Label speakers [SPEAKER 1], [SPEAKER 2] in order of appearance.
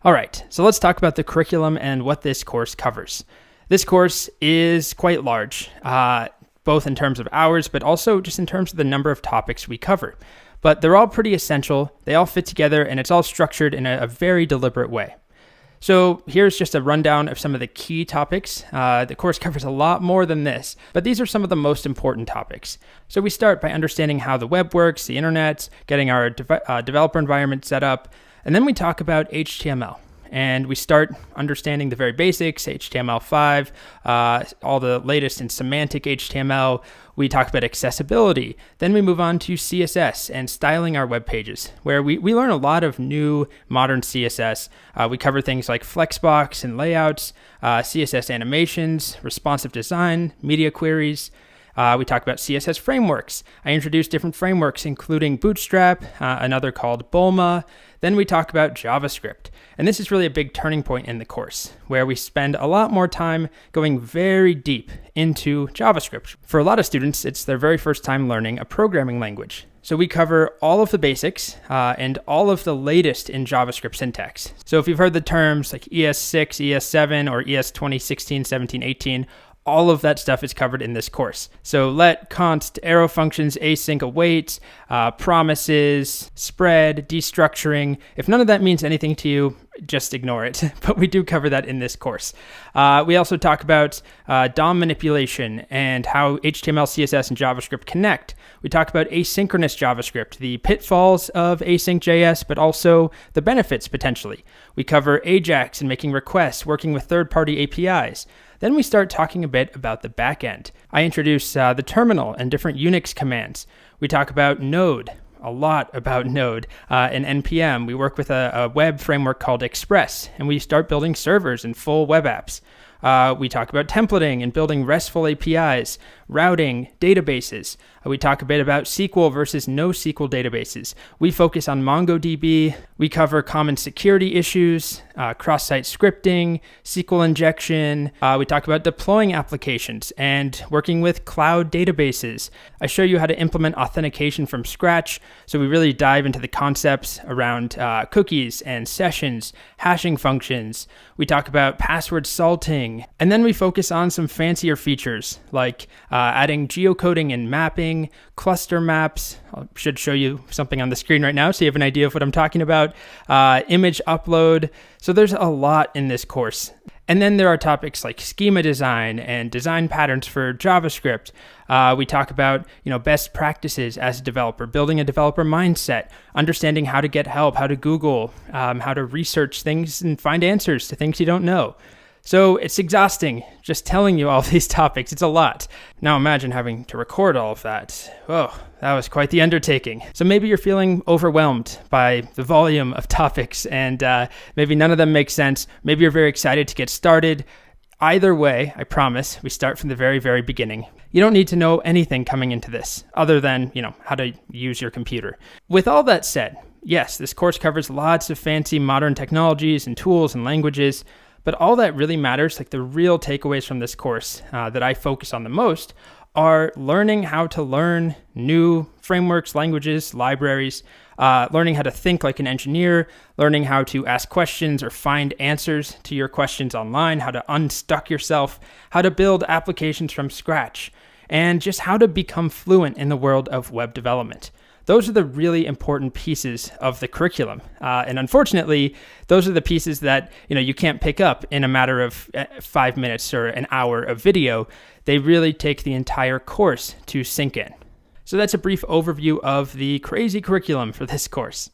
[SPEAKER 1] All right, so let's talk about the curriculum and what this course covers. This course is quite large, both in terms of hours, but also just in terms of the number of topics we cover. But they're all pretty essential, they all fit together, and it's all structured in a very deliberate way. So here's just a rundown of some of the key topics. The course covers a lot more than this, but these are some of the most important topics. So we start by understanding how the web works, the internet, getting our developer environment set up, and then we talk about HTML. And we start understanding the very basics, HTML5, all the latest in semantic HTML. We talk about accessibility. Then we move on to CSS and styling our web pages, where we learn a lot of new modern CSS. We cover things like flexbox and layouts, CSS animations, responsive design, media queries. We talk about CSS frameworks. I introduce different frameworks, including Bootstrap, another called Bulma. Then we talk about JavaScript. And this is really a big turning point in the course, where we spend a lot more time going very deep into JavaScript. For a lot of students, it's their very first time learning a programming language. So we cover all of the basics and all of the latest in JavaScript syntax. So if you've heard the terms like ES6, ES7, or ES 2016, 17, 18, all of that stuff is covered in this course. So let, const, arrow functions, async, await, promises, spread, destructuring. If none of that means anything to you, just ignore it. But we do cover that in this course. We also talk about DOM manipulation and how HTML, CSS, and JavaScript connect. We talk about asynchronous JavaScript, the pitfalls of async JS, but also the benefits potentially. We cover AJAX and making requests, working with third-party APIs. Then we start talking a bit about the backend. I introduce the terminal and different Unix commands. We talk about Node, a lot about Node and NPM. We work with a web framework called Express, and we start building servers and full web apps. We talk about templating and building RESTful APIs, routing, databases. We talk a bit about SQL versus NoSQL databases. We focus on MongoDB. We cover common security issues, cross-site scripting, SQL injection. We talk about deploying applications and working with cloud databases. I show you how to implement authentication from scratch. So we really dive into the concepts around cookies and sessions, hashing functions. We talk about password salting. And then we focus on some fancier features like adding geocoding and mapping, cluster maps. I should show you something on the screen right now so you have an idea of what I'm talking about. Image upload. So there's a lot in this course. And then there are topics like schema design and design patterns for JavaScript. We talk about, best practices as a developer, building a developer mindset, understanding how to get help, how to Google, how to research things and find answers to things you don't know. So it's exhausting just telling you all these topics. It's a lot. Now imagine having to record all of that. Oh, that was quite the undertaking. So maybe you're feeling overwhelmed by the volume of topics and maybe none of them make sense. Maybe you're very excited to get started. Either way, I promise, we start from the very, very beginning. You don't need to know anything coming into this other than, how to use your computer. With all that said, yes, this course covers lots of fancy modern technologies and tools and languages. But all that really matters, like the real takeaways from this course that I focus on the most, are learning how to learn new frameworks, languages, libraries, learning how to think like an engineer, learning how to ask questions or find answers to your questions online, how to unstuck yourself, how to build applications from scratch, and just how to become fluent in the world of web development. Those are the really important pieces of the curriculum. And unfortunately, those are the pieces that you can't pick up in a matter of 5 minutes or an hour of video. They really take the entire course to sink in. So that's a brief overview of the crazy curriculum for this course.